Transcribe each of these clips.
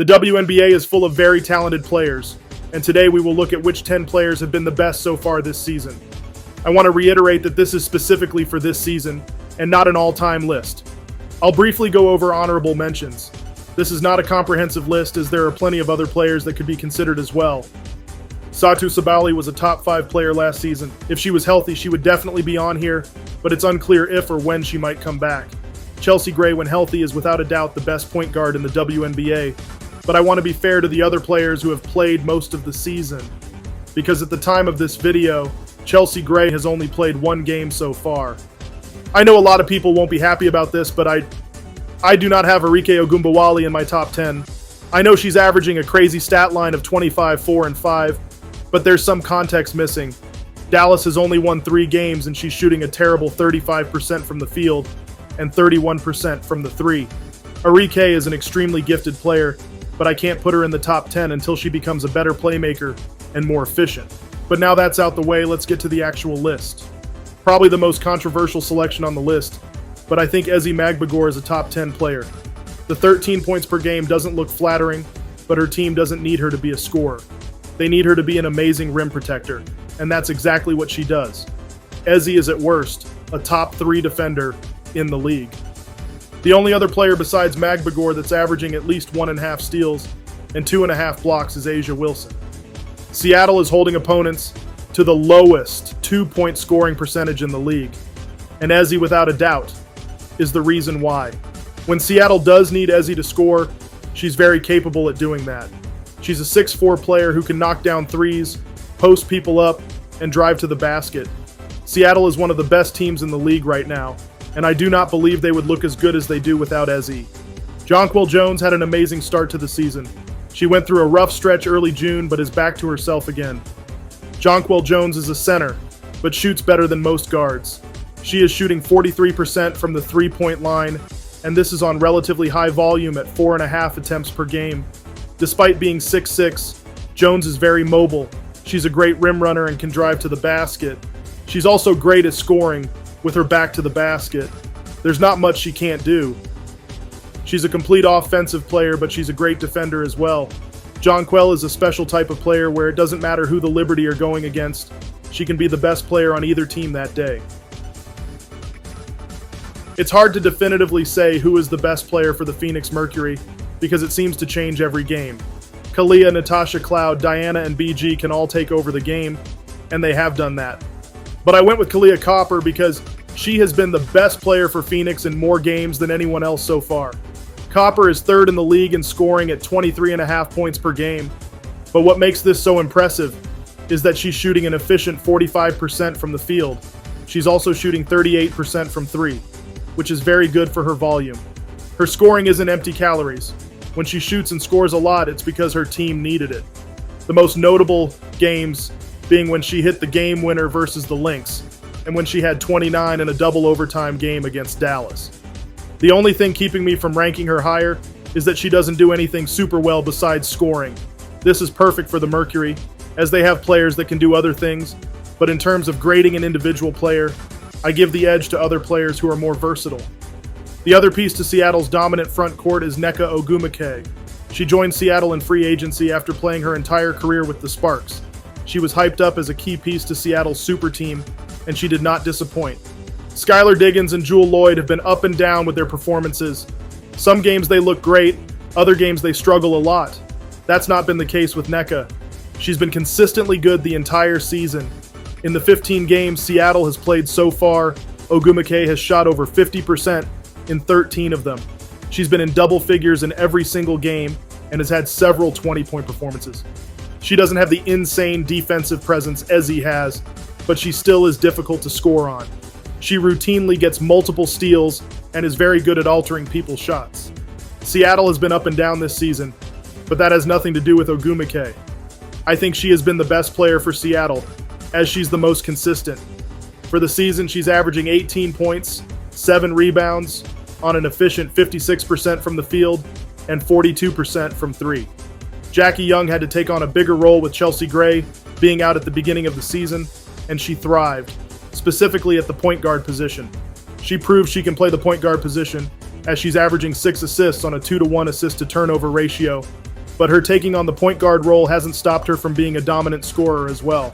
The WNBA is full of very talented players, and today we will look at which 10 players have been the best so far this season. I want to reiterate that this is specifically for this season, and not an all-time list. I'll briefly go over honorable mentions. This is not a comprehensive list, as there are plenty of other players that could be considered as well. Satou Sabally was a top 5 player last season. If she was healthy, she would definitely be on here, but it's unclear if or when she might come back. Chelsea Gray, when healthy, is without a doubt the best point guard in the WNBA, but I want to be fair to the other players who have played most of the season, because at the time of this video, Chelsea Gray has only played 1 game so far. I know a lot of people won't be happy about this, but I do not have Nneka Ogwumike in my top 10. I know she's averaging a crazy stat line of 25, 4, and 5, but there's some context missing. Dallas has only won 3 games and she's shooting a terrible 35% from the field and 31% from the 3. Nneka is an extremely gifted player, but I can't put her in the top 10 until she becomes a better playmaker and more efficient. But now that's out the way, let's get to the actual list. Probably the most controversial selection on the list, but I think Ezi Magbegor is a top 10 player. The 13 points per game doesn't look flattering, but her team doesn't need her to be a scorer. They need her to be an amazing rim protector, and that's exactly what she does. Ezi is at worst a top 3 defender in the league. The only other player besides Magbegor that's averaging at least 1.5 steals and 2.5 blocks is A'ja Wilson. Seattle is holding opponents to the lowest 2-point scoring percentage in the league, and Ezi, without a doubt, is the reason why. When Seattle does need Ezi to score, she's very capable at doing that. She's a 6'4" player who can knock down threes, post people up, and drive to the basket. Seattle is one of the best teams in the league right now, and I do not believe they would look as good as they do without Ezi. Jonquel Jones had an amazing start to the season. She went through a rough stretch early June, but is back to herself again. Jonquel Jones is a center, but shoots better than most guards. She is shooting 43% from the 3-point line, and this is on relatively high volume at 4.5 attempts per game. Despite being 6'6", Jones is very mobile. She's a great rim runner and can drive to the basket. She's also great at scoring with her back to the basket. There's not much she can't do. She's a complete offensive player, but she's a great defender as well. Jonquel is a special type of player where it doesn't matter who the Liberty are going against. She can be the best player on either team that day. It's hard to definitively say who is the best player for the Phoenix Mercury because it seems to change every game. Kahleah, Natasha Cloud, Diana, and BG can all take over the game, and they have done that. But I went with Kahleah Copper because she has been the best player for Phoenix in more games than anyone else so far. Copper is 3rd in the league in scoring at 23.5 points per game, but what makes this so impressive is that she's shooting an efficient 45% from the field. She's also shooting 38% from 3, which is very good for her volume. Her scoring isn't empty calories. When she shoots and scores a lot, it's because her team needed it. The most notable games being when she hit the game winner versus the Lynx, and when she had 29 in a double overtime game against Dallas. The only thing keeping me from ranking her higher is that she doesn't do anything super well besides scoring. This is perfect for the Mercury, as they have players that can do other things, but in terms of grading an individual player, I give the edge to other players who are more versatile. The other piece to Seattle's dominant front court is Nneka Ogwumike. She joined Seattle in free agency after playing her entire career with the Sparks. She was hyped up as a key piece to Seattle's super team, and she did not disappoint. Skylar Diggins and Jewell Loyd have been up and down with their performances. Some games they look great, other games they struggle a lot. That's not been the case with Nneka. She's been consistently good the entire season. In the 15 games Seattle has played so far, Ogwumike has shot over 50% in 13 of them. She's been in double figures in every single game and has had several 20-point performances. She doesn't have the insane defensive presence Ezi has, but she still is difficult to score on. She routinely gets multiple steals and is very good at altering people's shots. Seattle has been up and down this season, but that has nothing to do with Ogwumike. I think she has been the best player for Seattle, as she's the most consistent. For the season, she's averaging 18 points, 7 rebounds, on an efficient 56% from the field and 42% from 3. Jackie Young had to take on a bigger role with Chelsea Gray being out at the beginning of the season, and she thrived, specifically at the point guard position. She proved she can play the point guard position, as she's averaging 6 assists on a 2-to-1 assist-to-turnover ratio but her taking on the point guard role hasn't stopped her from being a dominant scorer as well.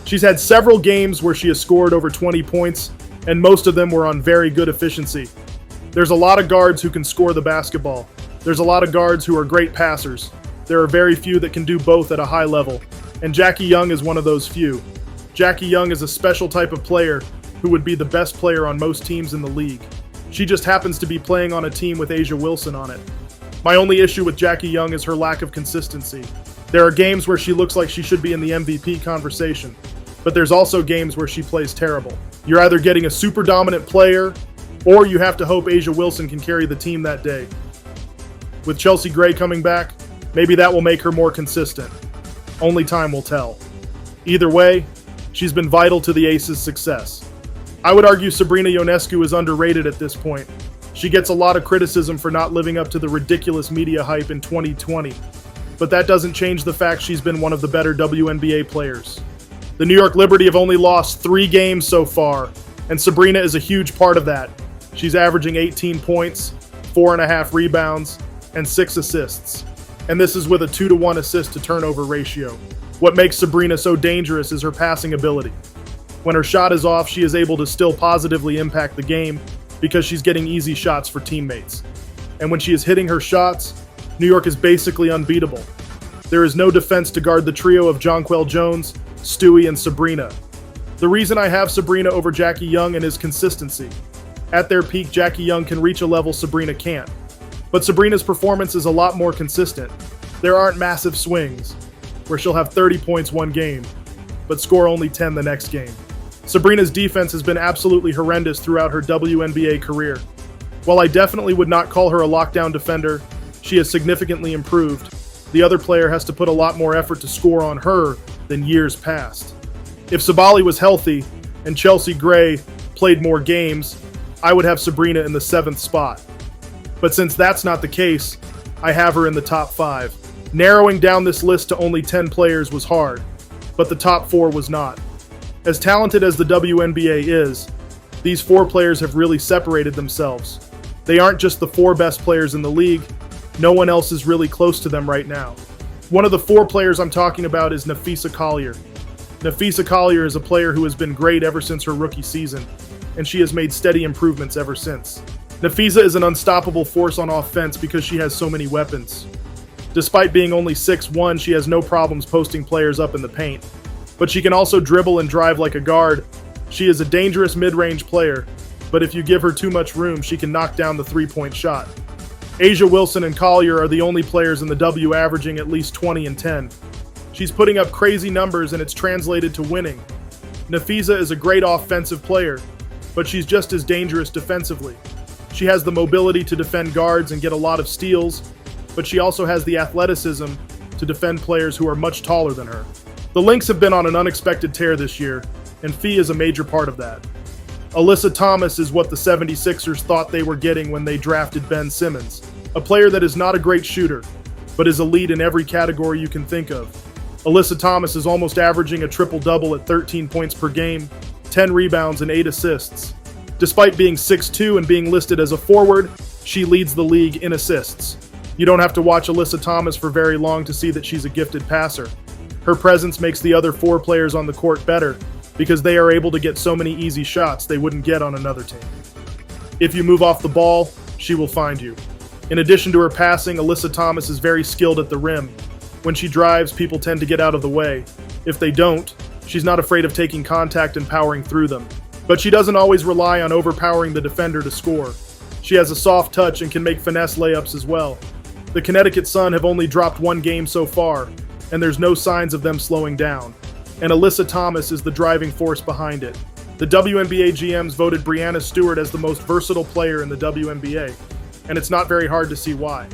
She's had several games where she has scored over 20 points, and most of them were on very good efficiency. There's a lot of guards who can score the basketball. There's a lot of guards who are great passers. There are very few that can do both at a high level, and Jackie Young is one of those few. Jackie Young is a special type of player who would be the best player on most teams in the league. She just happens to be playing on a team with A'ja Wilson on it. My only issue with Jackie Young is her lack of consistency. There are games where she looks like she should be in the MVP conversation, but there's also games where she plays terrible. You're either getting a super dominant player, or you have to hope A'ja Wilson can carry the team that day. With Chelsea Gray coming back, maybe that will make her more consistent. Only time will tell. Either way, she's been vital to the Aces' success. I would argue Sabrina Ioncescu is underrated at this point. She gets a lot of criticism for not living up to the ridiculous media hype in 2020, but that doesn't change the fact she's been one of the better WNBA players. The New York Liberty have only lost 3 games so far, and Sabrina is a huge part of that. She's averaging 18 points, 4.5 rebounds, and 6 assists. And this is with a 2-to-1 assist to turnover ratio. What makes Sabrina so dangerous is her passing ability. When her shot is off, she is able to still positively impact the game because she's getting easy shots for teammates. And when she is hitting her shots, New York is basically unbeatable. There is no defense to guard the trio of Jonquel Jones, Stewie, and Sabrina. The reason I have Sabrina over Jackie Young and is consistency. At their peak, Jackie Young can reach a level Sabrina can't. But Sabrina's performance is a lot more consistent. There aren't massive swings, where she'll have 30 points one game, but score only 10 the next game. Sabrina's defense has been absolutely horrendous throughout her WNBA career. While I definitely would not call her a lockdown defender, she has significantly improved. The other player has to put a lot more effort to score on her than years past. If Sabally was healthy and Chelsea Gray played more games, I would have Sabrina in the 7th spot. But since that's not the case, I have her in the top 5. Narrowing down this list to only 10 players was hard, but the top 4 was not. As talented as the WNBA is, these 4 players have really separated themselves. They aren't just the 4 best players in the league, no one else is really close to them right now. One of the 4 players I'm talking about is Napheesa Collier. Napheesa Collier is a player who has been great ever since her rookie season, and she has made steady improvements ever since. Napheesa is an unstoppable force on offense because she has so many weapons. Despite being only 6'1", she has no problems posting players up in the paint. But she can also dribble and drive like a guard. She is a dangerous mid-range player, but if you give her too much room, she can knock down the 3-point shot. A'ja Wilson and Collier are the only players in the W averaging at least 20 and 10. She's putting up crazy numbers and it's translated to winning. Napheesa is a great offensive player, but she's just as dangerous defensively. She has the mobility to defend guards and get a lot of steals, but she also has the athleticism to defend players who are much taller than her. The Lynx have been on an unexpected tear this year, and Fee is a major part of that. Alyssa Thomas is what the 76ers thought they were getting when they drafted Ben Simmons, a player that is not a great shooter, but is elite in every category you can think of. Alyssa Thomas is almost averaging a triple-double at 13 points per game, 10 rebounds, and 8 assists. Despite being 6'2" and being listed as a forward, she leads the league in assists. You don't have to watch Alyssa Thomas for very long to see that she's a gifted passer. Her presence makes the other 4 players on the court better because they are able to get so many easy shots they wouldn't get on another team. If you move off the ball, she will find you. In addition to her passing, Alyssa Thomas is very skilled at the rim. When she drives, people tend to get out of the way. If they don't, she's not afraid of taking contact and powering through them. But she doesn't always rely on overpowering the defender to score. She has a soft touch and can make finesse layups as well. The Connecticut Sun have only dropped 1 game so far, and there's no signs of them slowing down. And Alyssa Thomas is the driving force behind it. The WNBA GMs voted Breanna Stewart as the most versatile player in the WNBA, and it's not very hard to see why.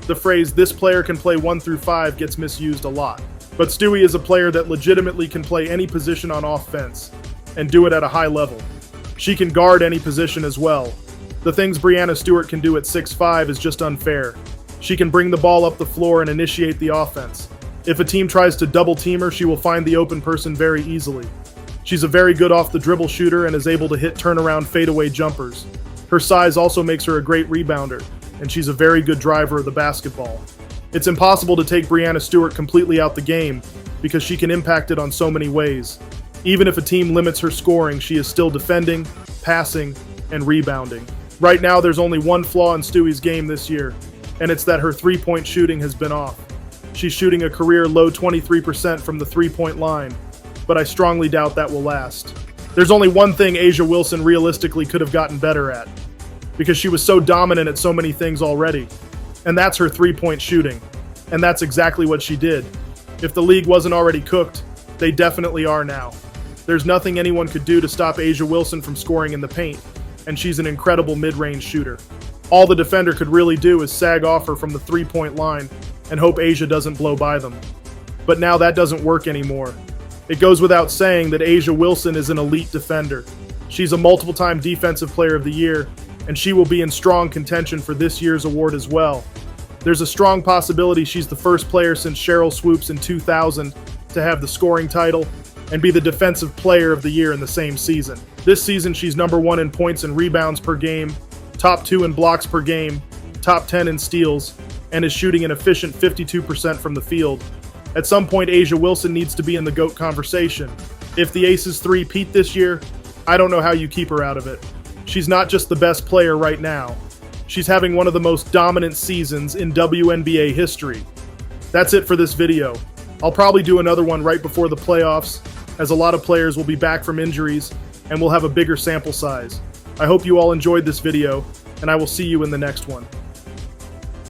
The phrase, "this player can play 1 through 5" gets misused a lot. But Stewie is a player that legitimately can play any position on offense, and do it at a high level. She can guard any position as well. The things Breanna Stewart can do at 6'5" is just unfair. She can bring the ball up the floor and initiate the offense. If a team tries to double team her, she will find the open person very easily. She's a very good off the dribble shooter and is able to hit turnaround fadeaway jumpers. Her size also makes her a great rebounder, and she's a very good driver of the basketball. It's impossible to take Breanna Stewart completely out the game because she can impact it on so many ways. Even if a team limits her scoring, she is still defending, passing, and rebounding. Right now, there's only one flaw in Stewie's game this year, and it's that her three-point shooting has been off. She's shooting a career low 23% from the three-point line, but I strongly doubt that will last. There's only one thing A'ja Wilson realistically could have gotten better at, because she was so dominant at so many things already, and that's her three-point shooting, and that's exactly what she did. If the league wasn't already cooked, they definitely are now. There's nothing anyone could do to stop A'ja Wilson from scoring in the paint, and she's an incredible mid-range shooter. All the defender could really do is sag off her from the three-point line and hope A'ja doesn't blow by them. But now that doesn't work anymore. It goes without saying that A'ja Wilson is an elite defender. She's a multiple-time Defensive Player of the Year, and she will be in strong contention for this year's award as well. There's a strong possibility she's the first player since Cheryl Swoops in 2000 to have the scoring title and be the Defensive Player of the Year in the same season. This season, she's number 1 in points and rebounds per game, top 2 in blocks per game, top 10 in steals, and is shooting an efficient 52% from the field. At some point, A'ja Wilson needs to be in the GOAT conversation. If the Aces three-peat this year, I don't know how you keep her out of it. She's not just the best player right now. She's having one of the most dominant seasons in WNBA history. That's it for this video. I'll probably do another one right before the playoffs, as a lot of players will be back from injuries and we'll have a bigger sample size. I hope you all enjoyed this video, and I will see you in the next one.